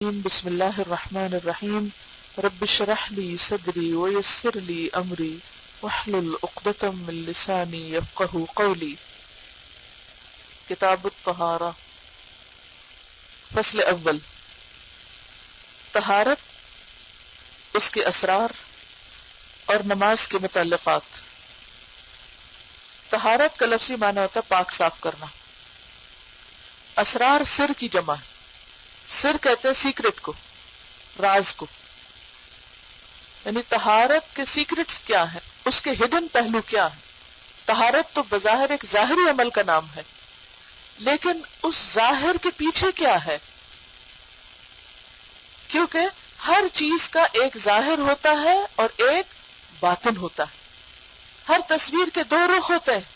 بسم اللہ الرحمن الرحیم رب اشرح لی صدری ویسر لی امری واحلل عقدۃ من لسانی یفقہوا قولی۔ کتاب الطہارہ، فصل اول، طہارت، اس کے اسرار اور نماز کے متعلقات۔ طہارت کا لفظی معنی ہوتا ہے پاک صاف کرنا۔ اسرار سر کی جمع ہے۔ سر کہتے ہیں سیکرٹ کو، راز کو، یعنی طہارت کے سیکرٹس کیا ہیں، اس کے ہڈن پہلو کیا ہیں۔ طہارت تو بظاہر ایک ظاہری عمل کا نام ہے، لیکن اس ظاہر کے پیچھے کیا ہے؟ کیونکہ ہر چیز کا ایک ظاہر ہوتا ہے اور ایک باطن ہوتا ہے۔ ہر تصویر کے دو رخ ہوتے ہیں،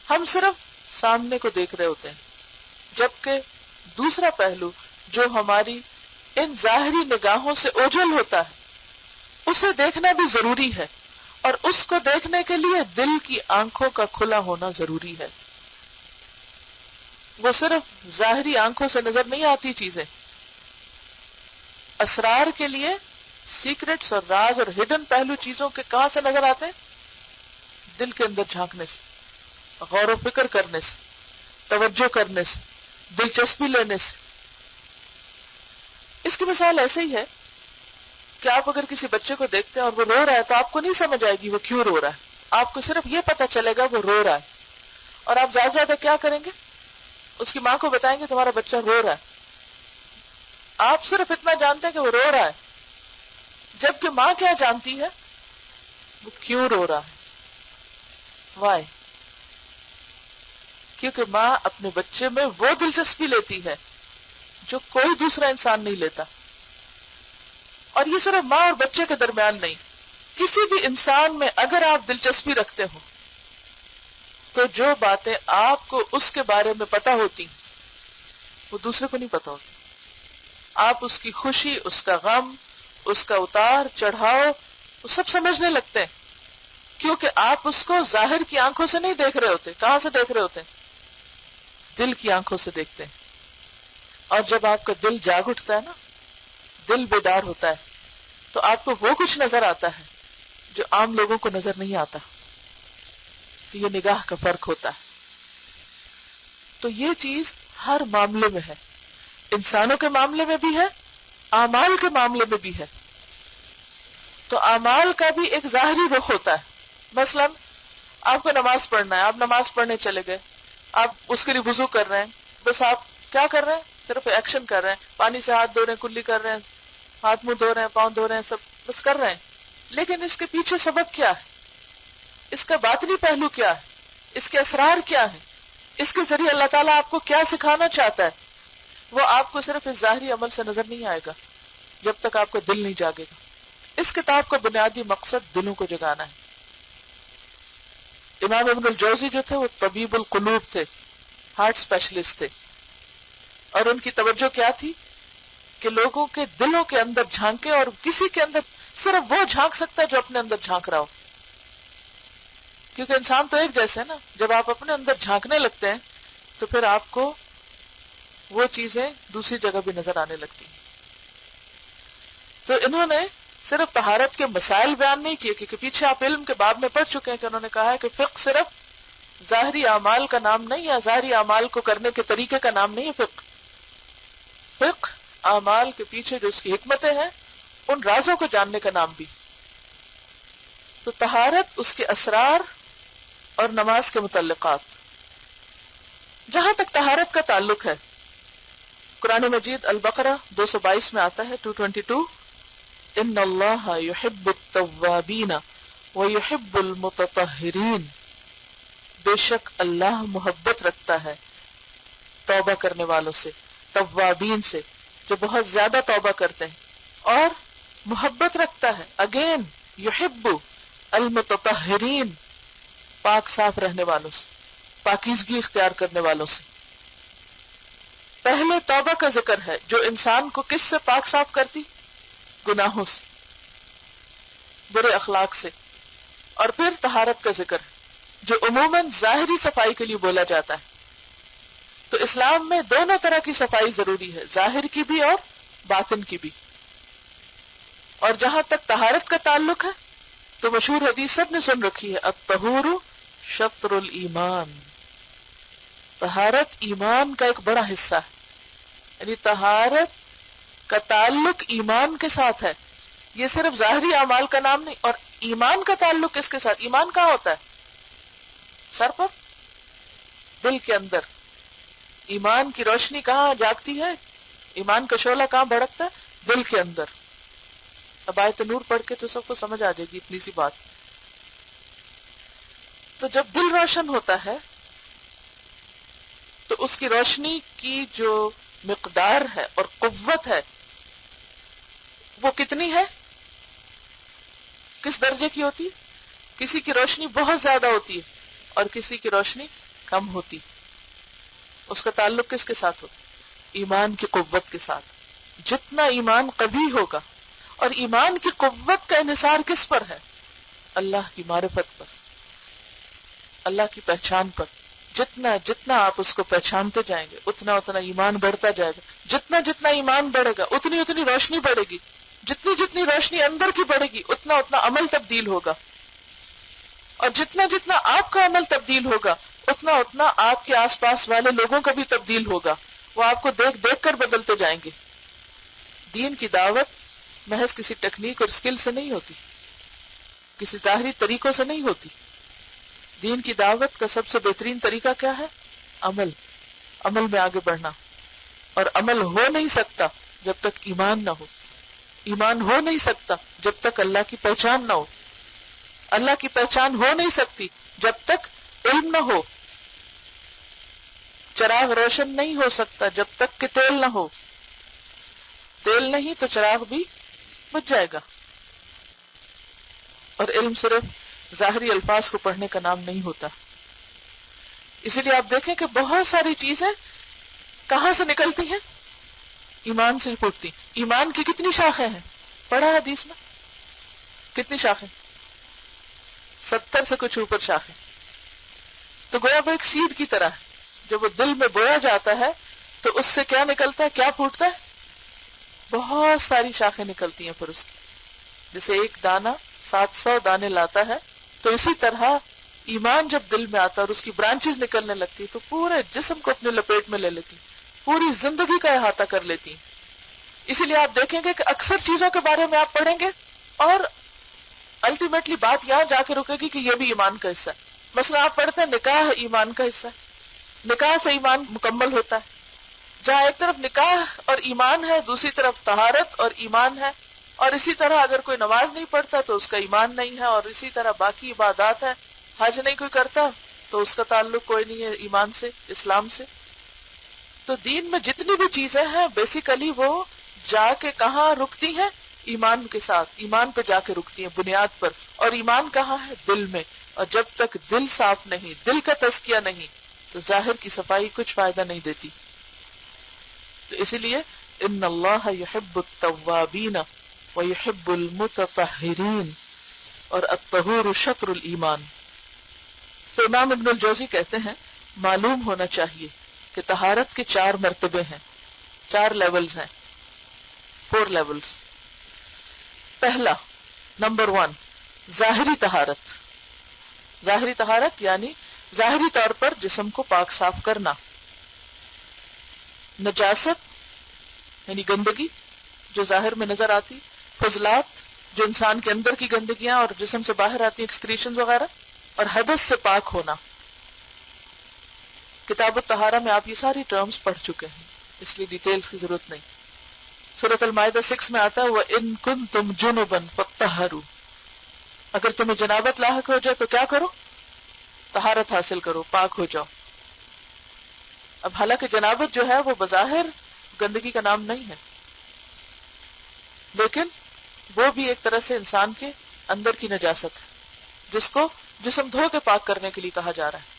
ہم صرف سامنے کو دیکھ رہے ہوتے ہیں، جبکہ دوسرا پہلو جو ہماری ان ظاہری نگاہوں سے اوجھل ہوتا ہے اسے دیکھنا بھی ضروری ہے، اور اس کو دیکھنے کے لیے دل کی آنکھوں کا کھلا ہونا ضروری ہے۔ وہ صرف ظاہری آنکھوں سے نظر نہیں آتی چیزیں۔ اسرار کے لیے سیکرٹس اور راز اور ہڈن پہلو چیزوں کے کہاں سے نظر آتے ہیں؟ دل کے اندر جھانکنے سے، غور و فکر کرنے سے، توجہ کرنے سے، دلچسپی لینے سے۔ اس کی مثال ایسے ہی ہے کہ آپ اگر کسی بچے کو دیکھتے ہیں اور وہ رو رہا ہے تو آپ کو نہیں سمجھ آئے گی وہ کیوں رو رہا ہے، آپ کو صرف یہ پتا چلے گا وہ رو رہا ہے، اور آپ زیادہ زیادہ کیا کریں گے؟ اس کی ماں کو بتائیں گے تمہارا بچہ رو رہا ہے۔ آپ صرف اتنا جانتے ہیں کہ وہ رو رہا ہے، جبکہ ماں کیا جانتی ہے؟ وہ کیوں رو رہا ہے، وائی؟ کیونکہ ماں اپنے بچے میں وہ دلچسپی لیتی ہے جو کوئی دوسرا انسان نہیں لیتا۔ اور یہ صرف ماں اور بچے کے درمیان نہیں، کسی بھی انسان میں اگر آپ دلچسپی رکھتے ہو تو جو باتیں آپ کو اس کے بارے میں پتا ہوتی وہ دوسرے کو نہیں پتا ہوتی۔ آپ اس کی خوشی، اس کا غم، اس کا اتار چڑھاؤ وہ سب سمجھنے لگتے ہیں، کیونکہ آپ اس کو ظاہر کی آنکھوں سے نہیں دیکھ رہے ہوتے۔ کہاں سے دیکھ رہے ہوتے ہیں؟ دل کی آنکھوں سے دیکھتے ہیں۔ اور جب آپ کا دل جاگ اٹھتا ہے نا، دل بیدار ہوتا ہے، تو آپ کو وہ کچھ نظر آتا ہے جو عام لوگوں کو نظر نہیں آتا۔ تو یہ نگاہ کا فرق ہوتا ہے۔ تو یہ چیز ہر معاملے میں ہے، انسانوں کے معاملے میں بھی ہے، اعمال کے معاملے میں بھی ہے۔ تو اعمال کا بھی ایک ظاہری رخ ہوتا ہے۔ مثلا آپ کو نماز پڑھنا ہے، آپ نماز پڑھنے چلے گئے، آپ اس کے لیے وضو کر رہے ہیں، بس آپ کیا کر رہے ہیں؟ صرف ایکشن کر رہے ہیں، پانی سے ہاتھ دھو رہے ہیں، کلی کر رہے ہیں، ہاتھ منہ دھو رہے ہیں، پاؤں دھو رہے ہیں، سب بس کر رہے ہیں۔ لیکن اس کے پیچھے سبب کیا ہے؟ اس کا باطنی پہلو کیا ہے؟ اس کے اسرار کیا ہے؟ اس کے ذریعے اللہ تعالیٰ آپ کو کیا سکھانا چاہتا ہے؟ وہ آپ کو صرف اس ظاہری عمل سے نظر نہیں آئے گا جب تک آپ کا دل نہیں جاگے گا۔ اس کتاب کا بنیادی مقصد دلوں کو جگانا ہے۔ امام ابن الجوزی جو تھے وہ طبیب القلوب تھے، ہارٹ اسپیشلسٹ تھے، اور ان کی توجہ کیا تھی کہ لوگوں کے دلوں کے اندر جھانکے، اور کسی کے اندر صرف وہ جھانک سکتا ہے جو اپنے اندر جھانک رہا ہو، کیونکہ انسان تو ایک جیسے ہے نا۔ جب آپ اپنے اندر جھانکنے لگتے ہیں تو پھر آپ کو وہ چیزیں دوسری جگہ بھی نظر آنے لگتی ہیں۔ تو انہوں نے صرف طہارت کے مسائل بیان نہیں کیے، کیونکہ پیچھے آپ علم کے باب میں پڑھ چکے ہیں کہ انہوں نے کہا ہے کہ فقہ صرف ظاہری اعمال کا نام نہیں، یا ظاہری اعمال کو کرنے کے طریقے کا نام نہیں ہے۔ فقہ اعمال کے پیچھے جو اس کی حکمتیں ہیں، ان رازوں کو جاننے کا نام بھی۔ تو طہارت، اس کے اسرار اور نماز کے متعلقات۔ جہاں تک طہارت کا تعلق ہے، قرآن مجید البقرہ 222 میں آتا ہے، 222، ان اللہ یحب التوابین ویحب المتطہرین، بے شک اللہ محبت رکھتا ہے توبہ کرنے والوں سے، توابین سے، جو بہت زیادہ توبہ کرتے ہیں، اور محبت رکھتا ہے، اگین یحب المتطہرین، پاک صاف رہنے والوں سے، پاکیزگی اختیار کرنے والوں سے۔ پہلے توبہ کا ذکر ہے جو انسان کو کس سے پاک صاف کرتی؟ گناہوں سے، برے اخلاق سے۔ اور پھر طہارت کا ذکر ہے جو عموماً ظاہری صفائی کے لیے بولا جاتا ہے۔ تو اسلام میں دونوں طرح کی صفائی ضروری ہے، ظاہر کی بھی اور باطن کی بھی. اور جہاں تک طہارت کا تعلق ہے تو مشہور حدیث سب نے سن رکھی ہے، الطہور شطر الایمان. طہارت ایمان کا ایک بڑا حصہ ہے، یعنی طہارت کا تعلق ایمان کے ساتھ ہے. یہ صرف ظاہری اعمال کا نام نہیں. اور ایمان کا تعلق کس کے ساتھ؟ ایمان کہاں ہوتا ہے؟ سر پر، دل کے اندر. ایمان کی روشنی کہاں جاگتی ہے؟ ایمان کا شعلہ کہاں بھڑکتا ہے؟ دل کے اندر. اب آیت نور پڑھ کے تو سب کو سمجھ آ جائے گی اتنی سی بات. تو جب دل روشن ہوتا ہے تو اس کی روشنی کی جو مقدار ہے اور قوت ہے وہ کتنی ہے، کس درجے کی ہوتی ہے؟ کسی کی روشنی بہت زیادہ ہوتی ہے اور کسی کی روشنی کم ہوتی. اس کا تعلق کس کے ساتھ ہوتا؟ ایمان کی قوت کے ساتھ. جتنا ایمان قوی ہوگا، اور ایمان کی قوت کا انحصار کس پر ہے؟ اللہ کی معرفت پر، اللہ کی پہچان پر. جتنا جتنا آپ اس کو پہچانتے جائیں گے اتنا اتنا ایمان بڑھتا جائے گا. جتنا جتنا ایمان بڑھے گا اتنی اتنی روشنی بڑھے گی. جتنی جتنی روشنی اندر کی بڑھے گی اتنا اتنا عمل تبدیل ہوگا. اور جتنا جتنا آپ کا عمل تبدیل ہوگا اتنا اتنا آپ کے آس پاس والے لوگوں کا بھی تبدیل ہوگا. وہ آپ کو دیکھ دیکھ کر بدلتے جائیں گے. دین کی دعوت محض کسی ٹیکنیک اور سکل سے نہیں ہوتی، کسی ظاہری طریقوں سے نہیں ہوتی. دین کی دعوت کا سب سے بہترین طریقہ کیا ہے؟ عمل. عمل میں آگے بڑھنا. اور عمل ہو نہیں سکتا جب تک ایمان نہ ہو. ایمان ہو نہیں سکتا جب تک اللہ کی پہچان نہ ہو. اللہ کی پہچان ہو نہیں سکتی جب تک علم نہ ہو. چراغ روشن نہیں ہو سکتا جب تک کہ تیل نہ ہو. تیل نہیں تو چراغ بھی بجھ جائے گا. اور علم صرف ظاہری الفاظ کو پڑھنے کا نام نہیں ہوتا. اسی لیے آپ دیکھیں کہ بہت ساری چیزیں کہاں سے نکلتی ہیں؟ ایمان سے پھوٹتی. ایمان کی کتنی شاخیں ہیں؟ پڑھا حدیث میں کتنی شاخیں؟ 70 سے کچھ اوپر شاخیں. تو گویا وہ ایک سیڈ کی طرح ہے. جب وہ دل میں بویا جاتا ہے تو اس سے کیا نکلتا ہے؟ کیا پھوٹتا ہے؟ بہت ساری شاخیں نکلتی ہیں. پھر اس کی جیسے ایک دانہ 700 دانے لاتا ہے، تو اسی طرح ایمان جب دل میں آتا ہے اور اس کی برانچز نکلنے لگتی تو پورے جسم کو اپنے لپیٹ میں لے لیتی، پوری زندگی کا احاطہ کر لیتی. اسی لیے آپ دیکھیں گے کہ اکثر چیزوں کے بارے میں آپ پڑھیں گے اور الٹیمیٹلی بات یہاں جا کے رکے گی کہ یہ بھی ایمان کا حصہ ہے. مثلا آپ پڑھتے ہیں نکاح ایمان کا حصہ ہے. نکاح سے ایمان مکمل ہوتا ہے. جہاں ایک طرف نکاح اور ایمان ہے، دوسری طرف طہارت اور ایمان ہے. اور اسی طرح اگر کوئی نماز نہیں پڑھتا تو اس کا ایمان نہیں ہے. اور اسی طرح باقی عبادات ہیں. حج نہیں کوئی کرتا تو اس کا تعلق کوئی نہیں ہے ایمان سے، اسلام سے. تو دین میں جتنی بھی چیزیں ہیں بیسیکلی وہ جا کے کہاں رکتی ہیں؟ ایمان کے ساتھ، ایمان پہ جا کے رکتی ہیں، بنیاد پر. اور ایمان کہاں ہے؟ دل میں. اور جب تک دل صاف نہیں، دل کا تزکیہ نہیں، تو ظاہر کی صفائی کچھ فائدہ نہیں دیتی. تو اسی لیے ان اللہ یحب التوابین ویحب المتطہرین، اور الطہور شطر الایمان. تو امام ابن الجوزی کہتے ہیں معلوم ہونا چاہیے کہ طہارت کے 4 مرتبے ہیں، 4 لیولز ہیں، 4 لیولز. پہلا، نمبر 1، ظاہری طہارت. ظاہری طہارت یعنی ظاہری طور پر جسم کو پاک صاف کرنا. نجاست یعنی گندگی جو ظاہر میں نظر آتی، فضلات جو انسان کے اندر کی گندگیاں اور جسم سے باہر آتی ایکسکریشنز وغیرہ، اور حدث سے پاک ہونا. کتاب الطہارہ میں آپ یہ ساری ٹرمز پڑھ چکے ہیں، اس لیے ڈیٹیلز کی ضرورت نہیں. سورۃ المائدہ 6 میں آتا ہے وَإِن كُنتُمْ جُنُبًا فَاطَّهَّرُوا، اگر تمہیں جنابت لاحق ہو جائے تو کیا کرو؟ طہارت حاصل کرو، پاک ہو جاؤ. اب حالانکہ جنابت جو ہے وہ بظاہر گندگی کا نام نہیں ہے، لیکن وہ بھی ایک طرح سے انسان کے اندر کی نجاست ہے جس کو جسم دھو کے پاک کرنے کے لیے کہا جا رہا ہے.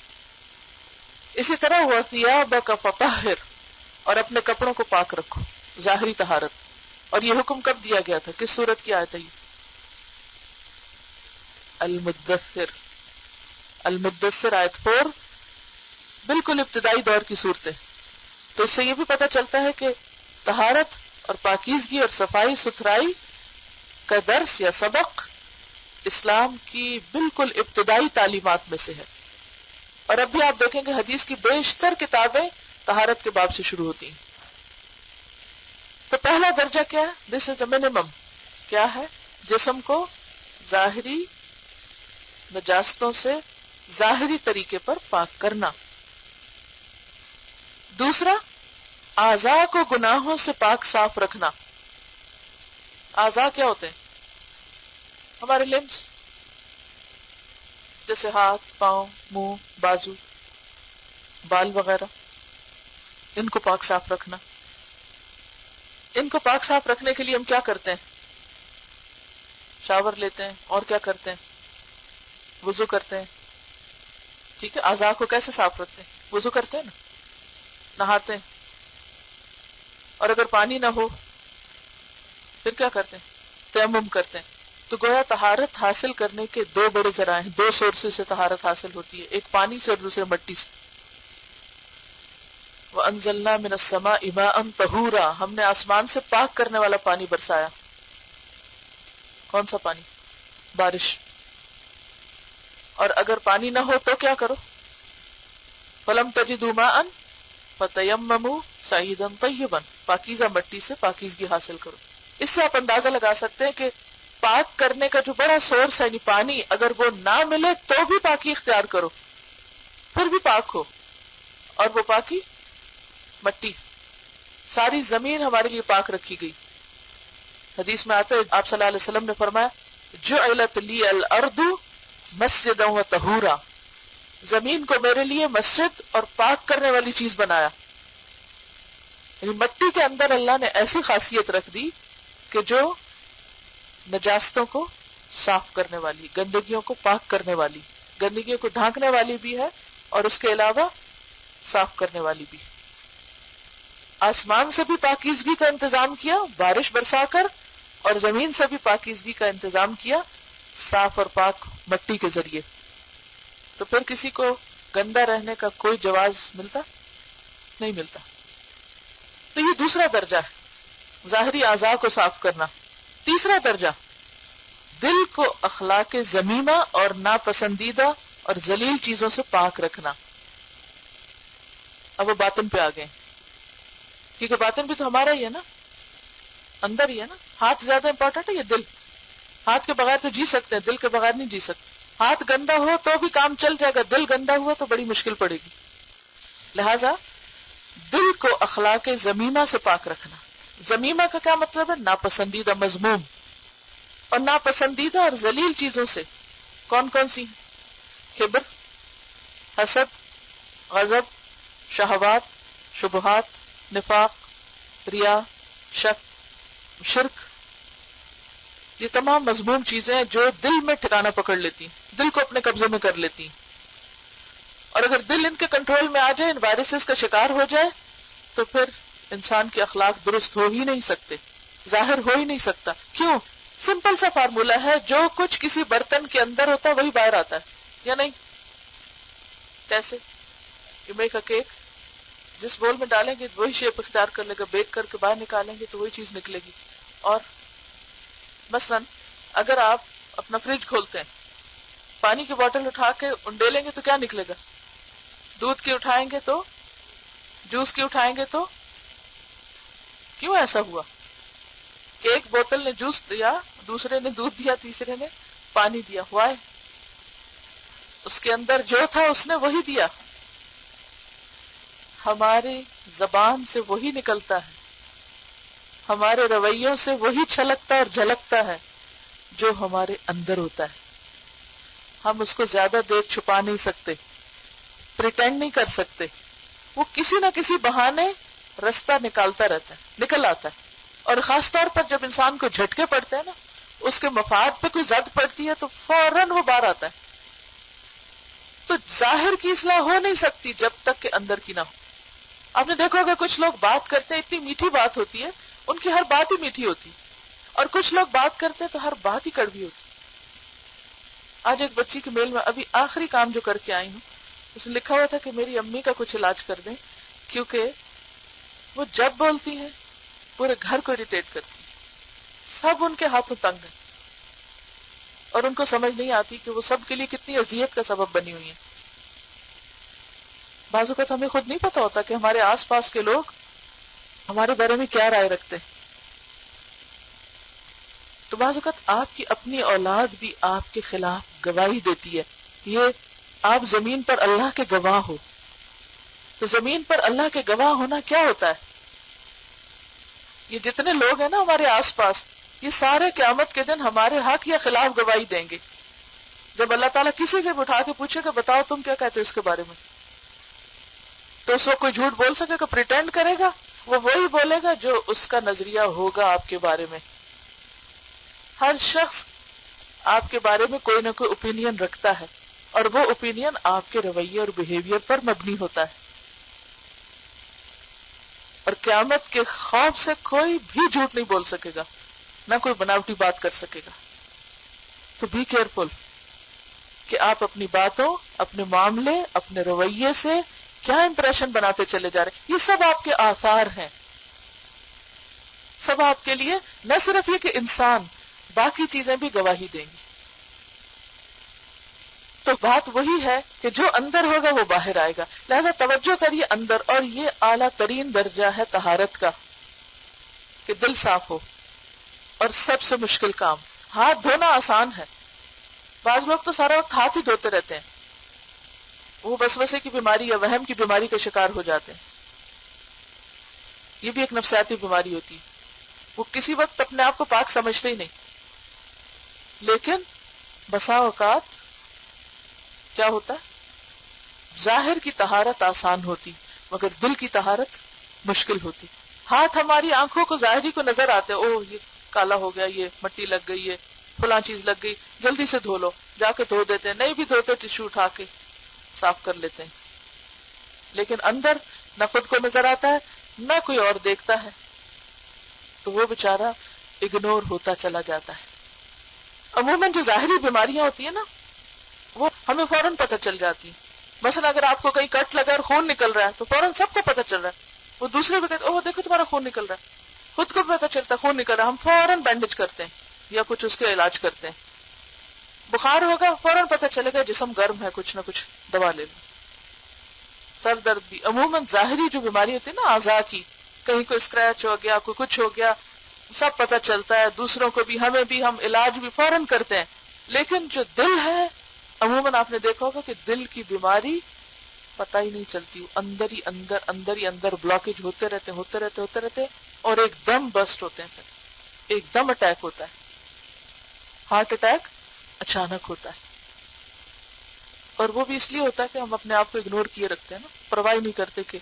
اسی طرح وَثِيَابَكَ فَطَهِّرْ، اور اپنے کپڑوں کو پاک رکھو، ظاہری طہارت. اور یہ حکم کب دیا گیا تھا؟ کس سورت کی آیت ہے یہ؟ المدثر. المدثر آیت 4، بالکل ابتدائی دور کی صورتیں. تو اس سے یہ بھی پتہ چلتا ہے کہ طہارت اور پاکیزگی اور صفائی ستھرائی کا درس یا سبق اسلام کی بالکل ابتدائی تعلیمات میں سے ہے. اور اب بھی آپ دیکھیں کہ حدیث کی بیشتر کتابیں طہارت کے باب سے شروع ہوتی ہیں. تو پہلا درجہ کیا ہے؟ دس از اے منیمم. کیا ہے؟ جسم کو ظاہری نجاستوں سے ظاہری طریقے پر پاک کرنا. دوسرا، اعضاء کو گناہوں سے پاک صاف رکھنا. اعضاء کیا ہوتے ہیں؟ ہمارے لمبس، جیسے ہاتھ، پاؤں، منہ، بازو، بال وغیرہ. ان کو پاک صاف رکھنا. ان کو پاک صاف رکھنے کے لیے ہم کیا کرتے ہیں؟ شاور لیتے ہیں. اور کیا کرتے ہیں؟ وضو کرتے ہیں. ٹھیک ہے. اعضاء کو کیسے صاف رکھتے ہیں؟ وضو کرتے ہیں نا، نہاتے ہیں. اور اگر پانی نہ ہو پھر کیا کرتے ہیں؟ تیمم کرتے ہیں. تو گویا طہارت حاصل کرنے کے دو بڑے ذرائع ہیں، دو سورسز سے طہارت حاصل ہوتی ہے، ایک پانی سے اور دوسرے مٹی سے. وَأَنزَلْنَا مِنَ السَّمَاءِ مَاءً طَهُورًا، ہم نے آسمان سے پاک کرنے والا پانی برسایا. کون سا پانی؟ بارش. اور اگر پانی نہ ہو تو کیا کرو؟ فَلَمْ تَجِدُوا مَاءً فَتَيَمَّمُوا صَعِيدًا طَيِّبًا، پاکیزہ مٹی سے پاکیزگی حاصل کرو. اس سے آپ اندازہ لگا سکتے ہیں کہ پاک کرنے کا جو بڑا سورس ہے یعنی پانی، اگر وہ نہ ملے تو بھی پاکی اختیار کرو، پھر بھی پاک ہو. اور وہ پاکی مٹی، ساری زمین ہمارے لیے پاک رکھی گئی. حدیث میں آتا ہے آپ صلی اللہ علیہ وسلم نے فرمایا جعلت لی الارض مسجدا وطہورا، زمین کو میرے لیے مسجد اور پاک کرنے والی چیز بنایا. یعنی مٹی کے اندر اللہ نے ایسی خاصیت رکھ دی کہ جو نجاستوں کو صاف کرنے والی، گندگیوں کو پاک کرنے والی، گندگیوں کو ڈھانکنے والی بھی ہے اور اس کے علاوہ صاف کرنے والی بھی. آسمان سے بھی پاکیزگی کا انتظام کیا بارش برسا کر، اور زمین سے بھی پاکیزگی کا انتظام کیا صاف اور پاک مٹی کے ذریعے. تو پھر کسی کو گندا رہنے کا کوئی جواز ملتا نہیں ملتا. تو یہ دوسرا درجہ ہے، ظاہری اعضاء کو صاف کرنا. تیسرا درجہ، دل کو اخلاق ذمیمہ اور ناپسندیدہ اور ذلیل چیزوں سے پاک رکھنا. اب وہ باطن پہ آ گئے، کیونکہ باطن بھی تو ہمارا ہی ہے نا، اندر ہی ہے نا. ہاتھ زیادہ امپورٹنٹ ہے یا دل؟ ہاتھ کے بغیر تو جی سکتے ہیں، دل کے بغیر نہیں جی سکتے. ہاتھ گندا ہو تو بھی کام چل جائے گا، دل گندا ہوا تو بڑی مشکل پڑے گی. لہذا دل کو اخلاق ذمیمہ سے پاک رکھنا. ذمیمہ کا کیا مطلب ہے؟ ناپسندیدہ، مذموم. اور ناپسندیدہ اور ذلیل چیزوں سے کون کون سی؟ کبر، حسد، غضب، شہوات، شبہات، نفاق، ریا، شک، شرک. یہ تمام مذموم چیزیں ہیں جو دل میں ٹھکانہ پکڑ لیتی ہیں، دل کو اپنے قبضے میں کر لیتی ہیں. اور اگر دل ان کے کنٹرول میں آ جائے، ان وائرسز کا شکار ہو جائے، تو پھر انسان کے اخلاق درست ہو ہی نہیں سکتے، ظاہر ہو ہی نہیں سکتا. کیوں؟ سمپل سا فارمولا ہے، جو کچھ کسی برتن کے اندر ہوتا ہے وہی باہر آتا ہے، یا نہیں؟ کیسے؟ یو میک اے کیک، جس بول میں ڈالیں گے وہی شیپ اختیار کر لے گا، بیک کر کے باہر نکالیں گے تو وہی چیز نکلے گی. اور مثلا اگر آپ اپنا فریج کھولتے ہیں، پانی کی بوتل اٹھا کے انڈیلیں گے تو کیا نکلے گا؟ دودھ کی اٹھائیں گے تو، جوس کی اٹھائیں گے تو. کیوں ایسا ہوا کہ ایک بوتل نے جوس دیا، دوسرے نے دودھ دیا، تیسرے نے پانی دیا؟ وائے؟ اس کے اندر جو تھا اس نے وہی دیا. ہماری زبان سے وہی نکلتا ہے، ہمارے رویوں سے وہی چھلکتا اور جھلکتا ہے جو ہمارے اندر ہوتا ہے. ہم اس کو زیادہ دیر چھپا نہیں سکتے، پریٹینڈ نہیں کر سکتے. وہ کسی نہ کسی بہانے رستہ نکالتا رہتا ہے، نکل آتا ہے. اور خاص طور پر جب انسان کو جھٹکے پڑتے ہیں نا، اس کے مفاد پہ کوئی زد پڑتی ہے تو فوراً وہ باہر آتا ہے. تو ظاہر کی اصلاح ہو نہیں سکتی جب تک کہ اندر کی نہ ہو. آپ نے دیکھا ہوگا کچھ لوگ بات کرتے ہیں، اتنی میٹھی بات ہوتی ہے، ان کی ہر بات ہی میٹھی ہوتی، اور کچھ لوگ بات کرتے ہیں تو ہر بات ہی کڑوی ہوتی. آج ایک بچی کے میل میں ابھی آخری کام جو کر کے آئی ہوں، اس نے لکھا ہوا تھا کہ میری امی کا کچھ علاج کر دیں، کیونکہ وہ جب بولتی ہیں پورے گھر کو اریٹیٹ کرتی ہے، سب ان کے ہاتھوں تنگ ہیں، اور ان کو سمجھ نہیں آتی کہ وہ سب کے لیے کتنی اذیت کا سبب بنی ہوئی ہیں۔ بعض اوقات ہمیں خود نہیں پتا ہوتا کہ ہمارے آس پاس کے لوگ ہمارے بارے میں کیا رائے رکھتے ہیں۔ تو بعض اوقات آپ کی اپنی اولاد بھی آپ کے خلاف گواہی دیتی ہے۔ یہ آپ زمین پر اللہ کے گواہ ہو، تو زمین پر اللہ کے گواہ ہونا کیا ہوتا ہے؟ یہ جتنے لوگ ہیں نا ہمارے آس پاس، یہ سارے قیامت کے دن ہمارے حق یا خلاف گواہی دیں گے۔ جب اللہ تعالیٰ کسی سے اٹھا کے پوچھے کہ بتاؤ تم کیا کہتے ہو اس کے بارے میں، تو اس وقت کوئی جھوٹ بول سکے گا، پریٹینڈ کرے گا؟ وہ وہی بولے گا جو اس کا نظریہ ہوگا آپ کے بارے میں۔ ہر شخص آپ کے بارے میں کوئی نہ کوئی اوپینین رکھتا ہے، اور وہ اوپینین آپ کے رویے اور بیہیویئر پر مبنی ہوتا ہے، اور قیامت کے خوف سے کوئی بھی جھوٹ نہیں بول سکے گا، نہ کوئی بناوٹی بات کر سکے گا۔ تو بی کیئرفل کہ آپ اپنی باتوں، اپنے معاملے، اپنے رویے سے کیا امپریشن بناتے چلے جا رہے ہیں۔ یہ سب آپ کے آثار ہیں، سب آپ کے لیے نہ صرف یہ کہ انسان، باقی چیزیں بھی گواہی دیں گی۔ تو بات وہی ہے کہ جو اندر ہوگا وہ باہر آئے گا، لہذا توجہ کریے اندر، اور یہ اعلیٰ ترین درجہ ہے طہارت کا کہ دل صاف ہو۔ اور سب سے مشکل کام، ہاتھ دھونا آسان ہے، بعض لوگ تو سارا وقت ہاتھ ہی دھوتے رہتے ہیں، وہ وسوسے کی بیماری یا وہم کی بیماری کا شکار ہو جاتے ہیں۔ یہ بھی ایک نفسیاتی بیماری ہوتی ہے، وہ کسی وقت اپنے آپ کو پاک سمجھتے ہی نہیں، لیکن بسا اوقات کیا ہوتا ہے، ظاہر کی طہارت آسان ہوتی مگر دل کی طہارت مشکل ہوتی۔ ہاتھ ہماری آنکھوں کو ظاہری کو نظر آتے، اوہ یہ کالا ہو گیا، یہ مٹی لگ گئی، یہ فلاں چیز لگ گئی، جلدی سے دھو لو، جا کے دھو دیتے ہیں، نہیں بھی دھوتے ٹشو اٹھا کے صاف کر لیتے ہیں، لیکن اندر نہ خود کو نظر آتا ہے نہ کوئی اور دیکھتا ہے، تو وہ بیچارہ اگنور ہوتا چلا جاتا ہے۔ عموماً جو ظاہری بیماریاں ہوتی ہیں نا وہ ہمیں فوراً پتہ چل جاتی ہیں۔ مثلا اگر آپ کو کہیں کٹ لگا اور خون نکل رہا ہے تو فوراً سب کو پتہ چل رہا ہے، وہ دوسرے بھی کہتے اوہ دیکھو تمہارا خون نکل رہا ہے، خود کو بھی پتہ چلتا ہے خون نکل رہا ہے، ہم فوراً بینڈیج کرتے ہیں یا کچھ اس کے علاج کرتے ہیں۔ بخار ہوگا فوراً پتہ چلے گا جسم گرم ہے، کچھ نہ کچھ دوا لے لو۔ سر درد بھی عموماً ظاہری جو بیماری ہوتی ہے نا اعضاء کی، کہیں کوئی اسکریچ ہو گیا، کوئی کچھ ہو گیا، سب پتہ چلتا ہے، دوسروں کو بھی ہمیں بھی، ہم علاج بھی فوراً کرتے ہیں۔ لیکن جو دل ہے، عموماً آپ نے دیکھا ہوگا کہ دل کی بیماری پتہ ہی نہیں چلتی، اندر ہی اندر بلاکیج ہوتے رہتے اور ایک دم بسٹ ہوتے ہیں، پھر ایک دم اٹیک ہوتا ہے، ہارٹ اٹیک اچانک ہوتا ہے، اور وہ بھی اس لیے ہوتا ہے کہ ہم اپنے آپ کو اگنور کیے رکھتے ہیں نا، پرواہ نہیں کرتے کہ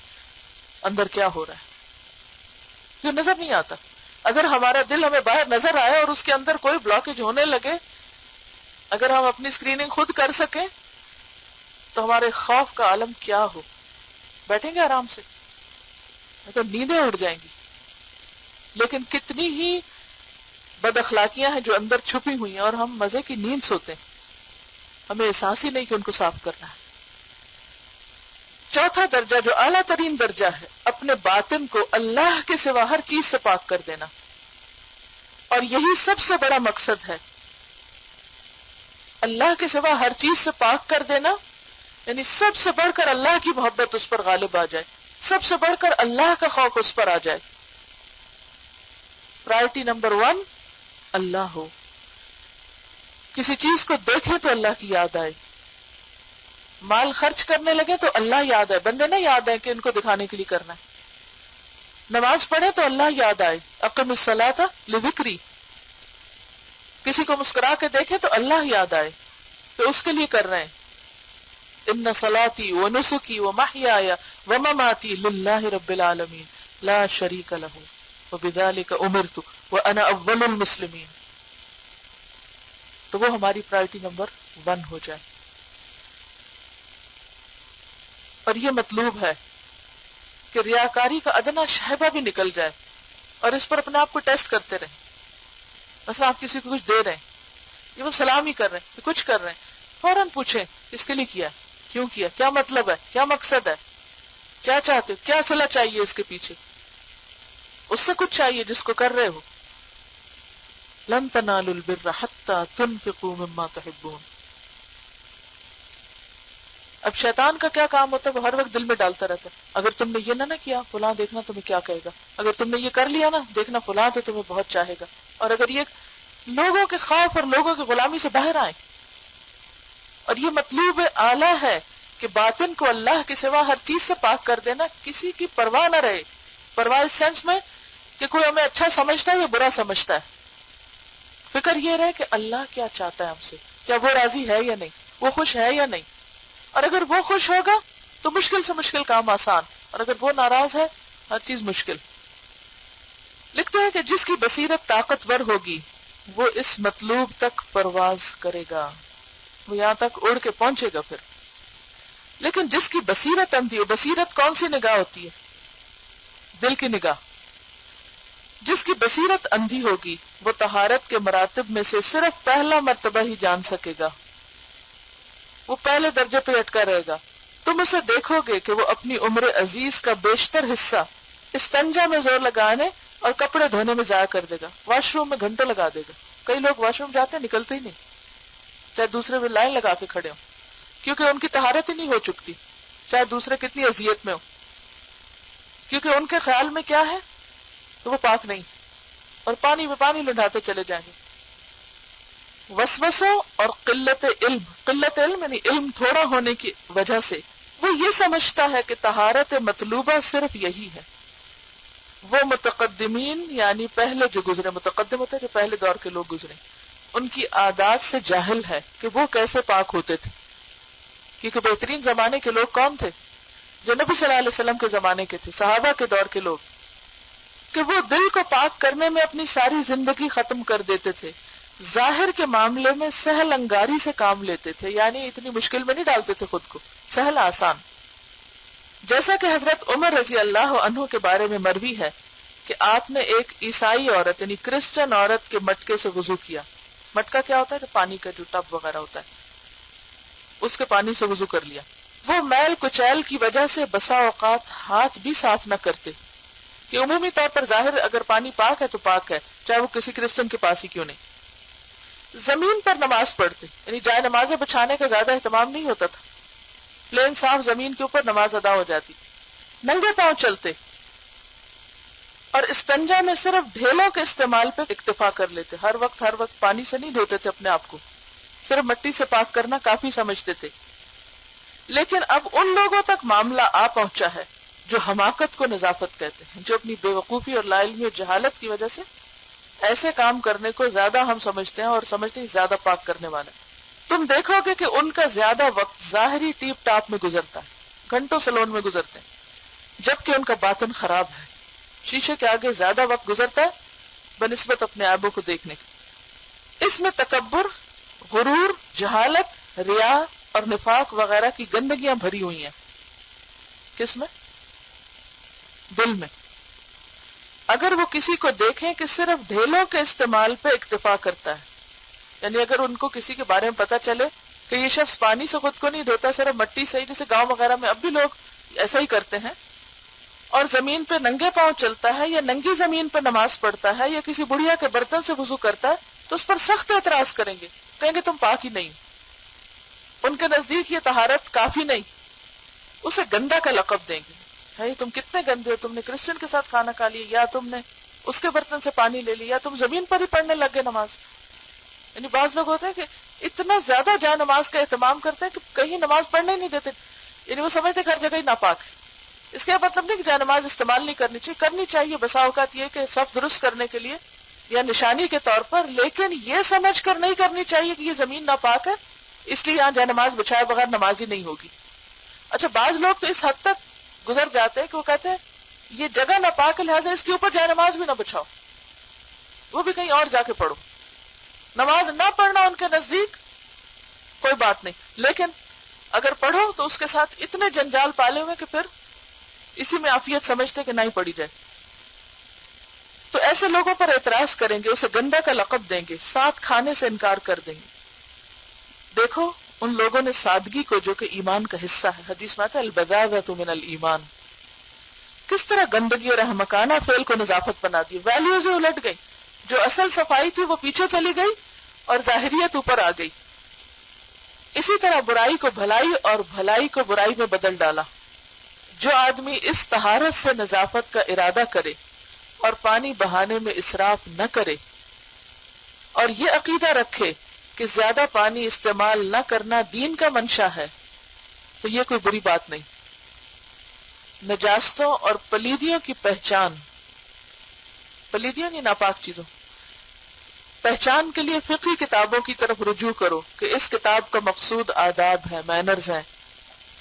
اندر کیا ہو رہا ہے، جو نظر نہیں آتا۔ اگر ہمارا دل ہمیں باہر نظر آئے اور اس کے اندر کوئی بلاکیج ہونے لگے، اگر ہم اپنی اسکریننگ خود کر سکیں تو ہمارے خوف کا عالم کیا ہو، بیٹھیں گے آرام سے، تو نیندیں اڑ جائیں گی۔ لیکن کتنی ہی بد اخلاقیاں ہیں جو اندر چھپی ہوئی ہیں اور ہم مزے کی نیند سوتے ہیں، ہمیں احساس ہی نہیں کہ ان کو صاف کرنا ہے۔ چوتھا درجہ جو اعلیٰ ترین درجہ ہے، اپنے باطن کو اللہ کے سوا ہر چیز سے پاک کر دینا، اور یہی سب سے بڑا مقصد ہے۔ اللہ کے سوا ہر چیز سے پاک کر دینا یعنی سب سے بڑھ کر اللہ کی محبت اس پر غالب آ جائے، سب سے بڑھ کر اللہ کا خوف اس پر آ جائے۔ پرائرٹی نمبر 1 اللہ ہو، کسی چیز کو دیکھیں تو اللہ کی یاد آئے، مال خرچ کرنے لگے تو اللہ یاد آئے، بندے نہ یاد آئے کہ ان کو دکھانے کے لیے کرنا ہے، نماز پڑھے تو اللہ یاد آئے، اقم الصلاۃ لذکری، کسی کو مسکرا کے دیکھے تو اللہ یاد آئے کہ اس کے لیے کر رہے ہیں، ان صلاتی ونسکی ومحیای ومماتی للہ رب العالمین لا شریک لہ وبذلک امرت وانا اول المسلمین۔ تو وہ ہماری پرائرٹی نمبر 1 ہو جائے، اور یہ مطلوب ہے کہ ریاکاری کا ادنا شائبہ بھی نکل جائے، اور اس پر اپنے آپ کو ٹیسٹ کرتے رہیں۔ مثلا آپ کسی کو کچھ دے رہے ہیں، یہ وہ سلام ہی کر رہے ہیں، کچھ کر رہے ہیں، فوراً پوچھیں اس کے لیے کیا، کیوں کیا، کیا مطلب ہے، کیا مقصد ہے، کیا چاہتے ہو، کیا صلہ چاہیے اس کے پیچھے۔ اس سے کچھ چاہیے جس کو کر رہے ہو. لن تنالوا البر حتى تنفقوا مما تحبون. اب شیطان کا کیا کام ہوتا ہے؟ وہ ہر وقت دل میں ڈالتا رہتا ہے اگر تم نے یہ نہ کیا فلاں دیکھنا تمہیں کیا کہے گا، اگر تم نے یہ کر لیا نا دیکھنا فلاں تو تمہیں بہت چاہے گا. اور اگر یہ لوگوں کے خوف اور لوگوں کی غلامی سے باہر آئیں، اور یہ مطلوب اعلیٰ ہے کہ باطن کو اللہ کے سوا ہر چیز سے پاک کر دینا، کسی کی پرواہ نہ رہے. پرواہ اس سینس میں کہ کوئی ہمیں اچھا سمجھتا ہے یا برا سمجھتا ہے، فکر یہ رہے کہ اللہ کیا چاہتا ہے ہم سے، کیا وہ راضی ہے یا نہیں، وہ خوش ہے یا نہیں. اور اگر وہ خوش ہوگا تو مشکل سے مشکل کام آسان، اور اگر وہ ناراض ہے ہر چیز مشکل. لکھتے ہیں کہ جس کی بصیرت طاقتور ہوگی وہ اس مطلوب تک پرواز کرے گا، وہ یہاں تک اڑ کے پہنچے گا پھر. لیکن جس کی بصیرت اندھی ہو، بصیرت کون سی نگاہ ہوتی ہے؟ دل کی نگاہ. جس کی بصیرت اندھی ہوگی وہ طہارت کے مراتب میں سے صرف پہلا مرتبہ ہی جان سکے گا، وہ پہلے درجے پہ اٹکا رہے گا. تم اسے دیکھو گے کہ وہ اپنی عمر عزیز کا بیشتر حصہ استنجا میں زور لگانے اور کپڑے دھونے میں ضائع کر دے گا. واش روم میں گھنٹوں لگا دے گا. کئی لوگ واش روم جاتے ہیں نکلتے ہی نہیں، چاہے دوسرے میں لائن لگا کے کھڑے ہوں، کیونکہ ان کی طہارت ہی نہیں ہو چکتی، چاہے دوسرے کتنی اذیت میں ہو، کیونکہ ان کے خیال میں کیا ہے کہ وہ پاک نہیں، اور پانی میں پانی لٹاتے چلے جائیں گے. وسوسوں اور قلت علم یعنی علم تھوڑا ہونے کی وجہ سے وہ یہ سمجھتا ہے کہ طہارت مطلوبہ صرف یہی ہے. وہ متقدمین یعنی پہلے جو گزرے، متقدم ہوتے جو پہلے دور کے لوگ گزرے، ان کی عادات سے جاہل ہے کہ وہ کیسے پاک ہوتے تھے. کیونکہ بہترین زمانے کے لوگ کون تھے؟ جو نبی صلی اللہ علیہ وسلم کے زمانے کے تھے، صحابہ کے دور کے لوگ، کہ وہ دل کو پاک کرنے میں اپنی ساری زندگی ختم کر دیتے تھے. ظاہر کے معاملے میں سہل انگاری سے کام لیتے تھے، یعنی اتنی مشکل میں نہیں ڈالتے تھے خود کو، سہل آسان. جیسا کہ حضرت عمر رضی اللہ عنہ کے بارے میں مروی ہے کہ آپ نے ایک عیسائی عورت یعنی کرسچن عورت کے مٹکے سے وضو کیا. مٹکا کیا ہوتا ہے؟ کہ پانی کا جو ٹب وغیرہ ہوتا ہے، اس کے پانی سے وضو کر لیا. وہ میل کچیل کی وجہ سے بسا اوقات ہاتھ بھی صاف نہ کرتے، کہ عمومی طور پر ظاہر اگر پانی پاک ہے تو پاک ہے، چاہے وہ کسی کرسچن کے پاس ہی کیوں نہیں. زمین پر نماز پڑھتے، یعنی جائے نمازیں بچھانے کا زیادہ اہتمام نہیں ہوتا تھا، پلین صاف زمین کے اوپر نماز ادا ہو جاتی. ننگے پاؤں چلتے، اور استنجا میں صرف ڈھیلوں کے استعمال پہ اکتفا کر لیتے. ہر وقت پانی سے نہیں دھوتے تھے اپنے آپ کو، صرف مٹی سے پاک کرنا کافی سمجھتے تھے. لیکن اب ان لوگوں تک معاملہ آ پہنچا ہے جو حماقت کو نظافت کہتے ہیں، جو اپنی بے وقوفی اور لا علمی اور جہالت کی وجہ سے ایسے کام کرنے کو زیادہ ہم سمجھتے ہیں اور سمجھتے ہیں زیادہ پاک کرنے والا. تم دیکھو گے کہ ان کا زیادہ وقت ظاہری ٹیپ ٹاپ میں گزرتا ہے، گھنٹوں سلون میں گزرتے ہیں، جبکہ ان کا باطن خراب ہے. شیشے کے آگے زیادہ وقت گزرتا ہے بنسبت اپنے عیبوں کو دیکھنے کے. اس میں تکبر، غرور، جہالت، ریا اور نفاق وغیرہ کی گندگیاں بھری ہوئی ہیں. کس میں؟ دل میں. اگر وہ کسی کو دیکھیں کہ صرف ڈھیلوں کے استعمال پہ اکتفا کرتا ہے، یعنی اگر ان کو کسی کے بارے میں پتا چلے کہ یہ شخص پانی سے خود کو نہیں دھوتا، صرف مٹی سے ہی، جیسے گاؤں وغیرہ میں اب بھی لوگ ایسا ہی کرتے ہیں، اور زمین پہ ننگے پاؤں چلتا ہے یا ننگی زمین پہ نماز پڑھتا ہے یا کسی بڑھیا کے برتن سے وضو کرتا ہے، تو اس پر سخت اعتراض کریں گے، کہیں گے تم پاک ہی نہیں. ان کے نزدیک یہ طہارت کافی نہیں، اسے گندا کا لقب دیں گے. ہے تم کتنے گندے ہو، تم نے کرسچن کے ساتھ کھانا کھا لیا، یا تم نے اس کے برتن سے پانی لے لیا، یا تم زمین پر ہی پڑھنے لگ گئے نماز. یعنی بعض لوگ ہوتے ہیں کہ اتنا زیادہ جائے نماز کا اہتمام کرتے ہیں کہ کہیں نماز پڑھنے نہیں دیتے، یعنی وہ سمجھتے ہر جگہ ہی ناپاک ہے. اس کا مطلب نہیں کہ جائے نماز استعمال نہیں کرنی چاہیے، کرنی چاہیے بسا اوقات یہ کہ صف درست کرنے کے لیے یا نشانی کے طور پر، لیکن یہ سمجھ کر نہیں کرنی چاہیے کہ یہ زمین ناپاک ہے اس لیے یہاں جائے نماز بچھائے بغیر نماز ہی نہیں ہوگی. اچھا، بعض لوگ تو اس حد تک گزر جاتے ہیں کہ وہ کہتے ہیں یہ جگہ ناپاک ہے لہٰذا اس کے اوپر جائے نماز بھی نہ بچھاؤ، وہ بھی کہیں اور جا کے پڑھو. نماز نہ پڑھنا ان کے نزدیک کوئی بات نہیں، لیکن اگر پڑھو تو اس کے ساتھ اتنے جنجال پالے ہوئے کہ پھر اسی میں عافیت سمجھتے کہ نہیں پڑھی جائے. تو ایسے لوگوں پر اعتراض کریں گے، اسے گندا کا لقب دیں گے، ساتھ کھانے سے انکار کر دیں گے. دیکھو ان لوگوں نے سادگی کو، جو کہ ایمان کا حصہ ہے، حدیث میں آتا ہے البذاذۃ من الایمان، کہ کس طرح گندگی اور احمقانہ فعل کو نظافت بنا دی، ویلیوز الٹ گئی، جو اصل صفائی تھی وہ پیچھے چلی گئی اور ظاہریت اوپر آ گئی۔ اسی طرح برائی کو بھلائی اور بھلائی کو برائی میں بدل ڈالا۔ جو آدمی اس طہارت سے نظافت کا ارادہ کرے اور پانی بہانے میں اسراف نہ کرے اور یہ عقیدہ رکھے کہ زیادہ پانی استعمال نہ کرنا دین کا منشا ہے، تو یہ کوئی بری بات نہیں۔ نجاستوں اور پلیدیوں کی پہچان، پلیدیوں نہیں ناپاک چیزوں، پہچان کے لیے فقہی کتابوں کی طرف رجوع کرو کہ اس کتاب کا مقصود آداب ہے، مینرز ہیں۔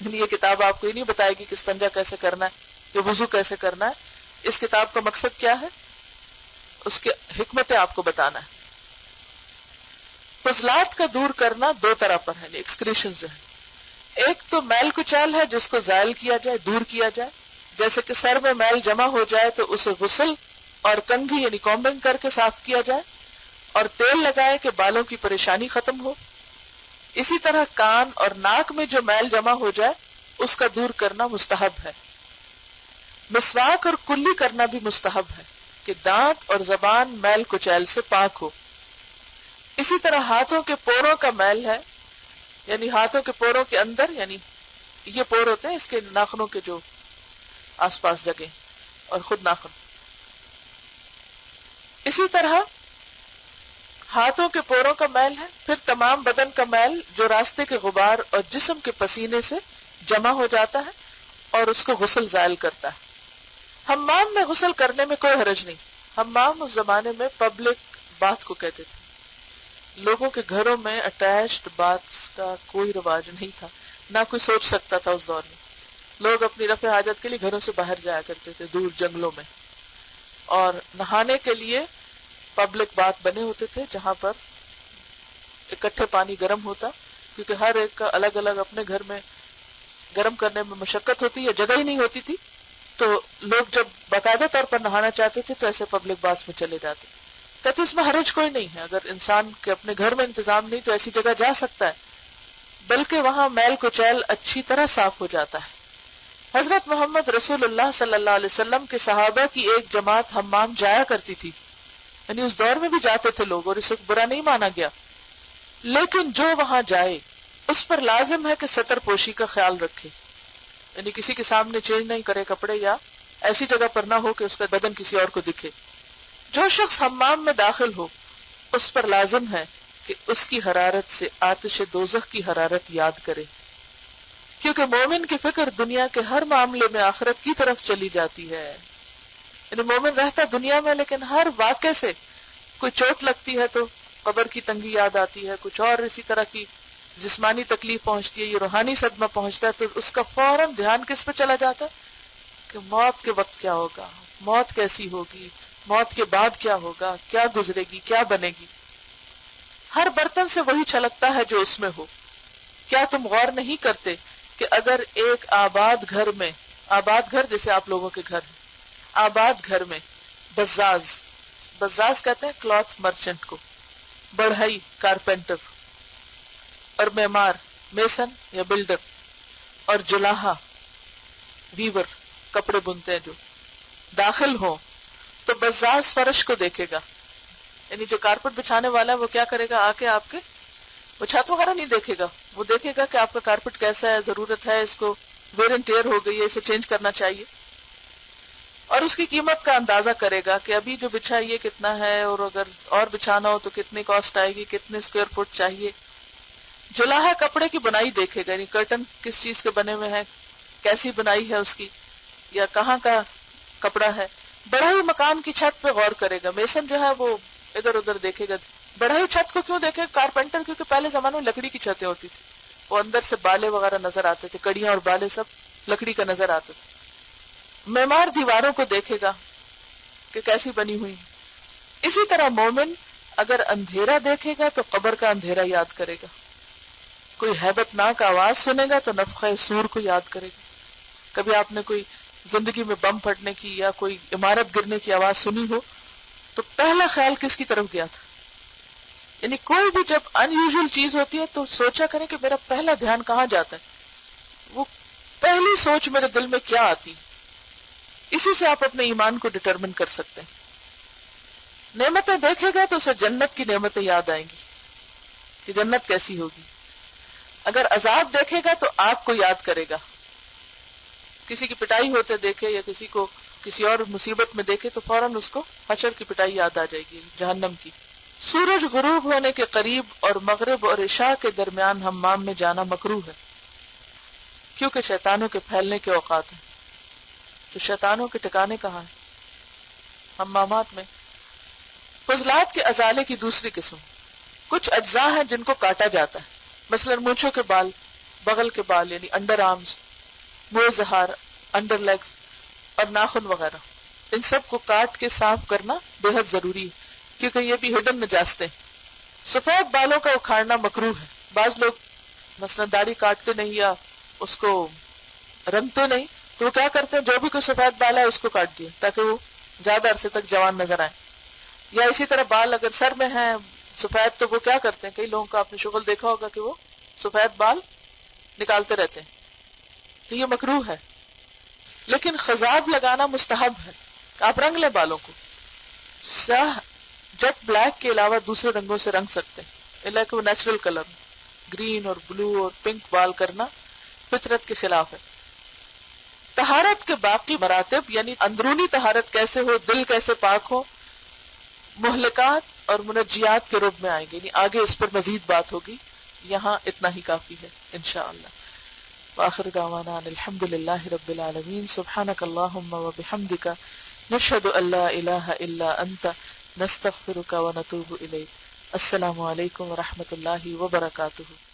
یعنی یہ کتاب آپ کو یہ نہیں بتائے گی کہ استنجا کیسے کرنا ہے یا وضو کیسے کرنا ہے، اس کتاب کا مقصد کیا ہے، اس کی حکمتیں آپ کو بتانا ہے۔ فضلات کا دور کرنا دو طرح پر ہے، ایکسکریشنز جو ہے، ایک تو میل کچیل ہے جس کو زائل کیا جائے، دور کیا جائے، جیسے کہ سر میں میل جمع ہو جائے تو اسے غسل اور کنگھی یعنی کومبنگ کر کے صاف کیا جائے اور تیل لگائے کہ بالوں کی پریشانی ختم ہو۔ اسی طرح کان اور ناک میں جو میل جمع ہو جائے اس کا دور کرنا مستحب ہے۔ مسواک اور کلی کرنا بھی مستحب ہے کہ دانت اور زبان میل کچیل سے پاک ہو۔ اسی طرح ہاتھوں کے پوروں کا میل ہے، یعنی ہاتھوں کے پوروں کے اندر، یعنی یہ پور ہوتے ہیں اس کے ناخنوں کے جو آس پاس جگہ اور خود ناخن، اسی طرح ہاتھوں کے پوروں کا میل ہے، پھر تمام بدن کا میل جو راستے کے غبار اور جسم کے پسینے سے جمع ہو جاتا ہے اور اس کو غسل زائل کرتا ہے۔ حمام میں غسل کرنے میں کوئی حرج نہیں۔ حمام اس زمانے میں پبلک باتھ کو کہتے تھے، لوگوں کے گھروں میں اٹیچڈ باتھس کا کوئی رواج نہیں تھا، نہ کوئی سوچ سکتا تھا اس دور میں۔ لوگ اپنی رفع حاجت کے لیے گھروں سے باہر جایا کرتے تھے، دور جنگلوں میں، اور نہانے کے لیے پبلک باتھ بنے ہوتے تھے جہاں پر اکٹھے پانی گرم ہوتا، کیونکہ ہر ایک کا الگ الگ اپنے گھر میں گرم کرنے میں مشقت ہوتی یا جگہ ہی نہیں ہوتی تھی، تو لوگ جب باقاعدہ طور پر نہانا چاہتے تھے تو ایسے پبلک باتھ میں چلے جاتے۔ کہتے اس میں حرج کوئی نہیں ہے، اگر انسان کے اپنے گھر میں انتظام نہیں تو ایسی جگہ جا سکتا ہے، بلکہ وہاں میل کچیل اچھی طرح صاف ہو جاتا ہے۔ حضرت محمد رسول اللہ صلی اللہ علیہ وسلم کے صحابہ کی ایک جماعت حمام جایا کرتی تھی، یعنی اس دور میں بھی جاتے تھے لوگ اور اسے برا نہیں مانا گیا، لیکن جو وہاں جائے اس پر لازم ہے کہ ستر پوشی کا خیال رکھے، یعنی کسی کے سامنے چینج نہیں کرے کپڑے یا ایسی جگہ پر نہ ہو کہ اس کا بدن کسی اور کو دکھے۔ جو شخص حمام میں داخل ہو اس پر لازم ہے کہ اس کی حرارت سے آتش دوزخ کی حرارت یاد کرے، کیونکہ مومن کی فکر دنیا کے ہر معاملے میں آخرت کی طرف چلی جاتی ہے۔ یعنی مومن رہتا دنیا میں لیکن ہر واقعے سے کوئی چوٹ لگتی ہے تو قبر کی تنگی یاد آتی ہے، کچھ اور اسی طرح کی جسمانی تکلیف پہنچتی ہے، یہ روحانی صدمہ پہنچتا ہے، تو اس کا فوراً دھیان کس پہ چلا جاتا ہے کہ موت کے وقت کیا ہوگا، موت کیسی ہوگی، موت کے بعد کیا ہوگا، کیا گزرے گی، کیا بنے گی۔ ہر برتن سے وہی چھلکتا ہے جو اس میں ہو۔ کیا تم غور نہیں کرتے کہ اگر ایک آباد گھر میں، آباد گھر جیسے آپ لوگوں کے گھر، آباد گھر میں بزاز، بزاز کہتے ہیں کلاتھ مرچنٹ کو، بڑھئی کارپینٹر، اور معمار میسن یا بلڈر، اور جلاحہ ویور کپڑے بنتے ہیں جو داخل ہوں، تو بزاز فرش کو دیکھے گا، یعنی جو کارپٹ بچھانے والا ہے وہ کیا کرے گا، آ کے آپ کے وہ چھت وغیرہ نہیں دیکھے گا، وہ دیکھے گا کہ آپ کا کارپٹ کیسا ہے، ضرورت ہے اس کو، ویئر اینڈ ٹیئر ہو گئی ہے، اسے چینج کرنا چاہیے، اور اس کی قیمت کا اندازہ کرے گا کہ ابھی جو بچھا یہ کتنا ہے، اور اگر اور بچھانا ہو تو کتنی کاسٹ آئے گی، کتنے اسکوائر فٹ چاہیے۔ جلاحہ کپڑے کی بنائی دیکھے گا، یعنی کرٹن کس چیز کے بنے ہوئے ہیں، کیسی بنائی ہے اس کی، یا کہاں کا کپڑا ہے۔ بڑھئی مکان کی چھت پہ غور کرے گا، میسن جو ہے وہ ادھر ادھر دیکھے گا۔ بڑھئی چھت کو کیوں دیکھے کارپینٹر؟ کیونکہ پہلے زمانے میں لکڑی کی چھتیں ہوتی تھی، وہ اندر سے بالے وغیرہ نظر آتے تھے، کڑیاں اور بالے سب لکڑی کا نظر آتے تھے۔ معمار دیواروں کو دیکھے گا کہ کیسی بنی ہوئی۔ اسی طرح مومن اگر اندھیرا دیکھے گا تو قبر کا اندھیرا یاد کرے گا، کوئی ہیبت ناک آواز سنے گا تو نفخہ سور کو یاد کرے گا۔ کبھی آپ نے کوئی زندگی میں بم پھٹنے کی یا کوئی عمارت گرنے کی آواز سنی ہو تو پہلا خیال کس کی طرف گیا تھا؟ یعنی کوئی بھی جب ان یوزول چیز ہوتی ہے تو سوچا کریں کہ میرا پہلا دھیان کہاں جاتا ہے، وہ پہلی سوچ میرے دل میں کیا آتی، اسی سے آپ اپنے ایمان کو ڈٹرمن کر سکتے ہیں. نعمتیں دیکھے گا تو اسے جنت کی نعمتیں یاد آئیں گی کہ جنت کیسی ہوگی. اگر عذاب دیکھے گا تو آگ کو یاد کرے گا. کسی کی پٹائی ہوتے دیکھے یا کسی کو کسی اور مصیبت میں دیکھے تو فوراً اس کو حشر کی پٹائی یاد آ جائے گی، جہنم کی. سورج غروب ہونے کے قریب اور مغرب اور عشاء کے درمیان حمام میں جانا مکروہ ہے کیونکہ شیطانوں کے پھیلنے کے اوقات ہیں. تو شیطانوں کے ٹھکانے کہاں ہیں؟ حمامات میں. فضلات کے ازالے کی دوسری قسم، کچھ اجزاء ہیں جن کو کاٹا جاتا ہے، مثلا مونچھوں کے بال، بغل کے بال یعنی انڈر آرمز، منہ زہار، انڈر لیگز اور ناخن وغیرہ. ان سب کو کاٹ کے صاف کرنا بے حد ضروری ہے کیونکہ یہ بھی ہڈن نجاستیں. سفید بالوں کا اکھاڑنا مکروہ ہے. بعض لوگ مثلا داڑھی کاٹتے نہیں یا اس کو رنگتے نہیں تو وہ کیا کرتے ہیں، جو بھی کوئی سفید بال ہے اس کو کاٹ دیا تاکہ وہ زیادہ عرصے تک جوان نظر آئے. یا اسی طرح بال اگر سر میں ہیں سفید تو وہ کیا کرتے ہیں، کئی لوگوں کا آپ نے شغل دیکھا ہوگا کہ وہ سفید بال نکالتے رہتے ہیں، تو یہ مکروہ ہے. لیکن خضاب لگانا مستحب ہے، آپ رنگ لیں بالوں کو. سیاہ جیٹ بلیک کے علاوہ دوسرے رنگوں سے رنگ سکتے ہیں اللہ کہ وہ نیچرل کلر. گرین اور بلو اور پنک بال کرنا فطرت کے خلاف ہے. طہارت کے باقی مراتب یعنی اندرونی طہارت کیسے ہو، دل کیسے پاک ہو، مہلکات اور منجیات کے رب میں آئیں گے، یعنی آگے اس پر مزید بات ہوگی. یہاں اتنا ہی کافی ہے انشاءاللہ. وآخر دعوانا ان الحمد للہ رب العالمین. سبحانک اللہم وبحمدک نشہد ان لا الہ الا انت نستغفرک ونتوب الیک. السلام علیکم ورحمۃ اللہ وبرکاتہ.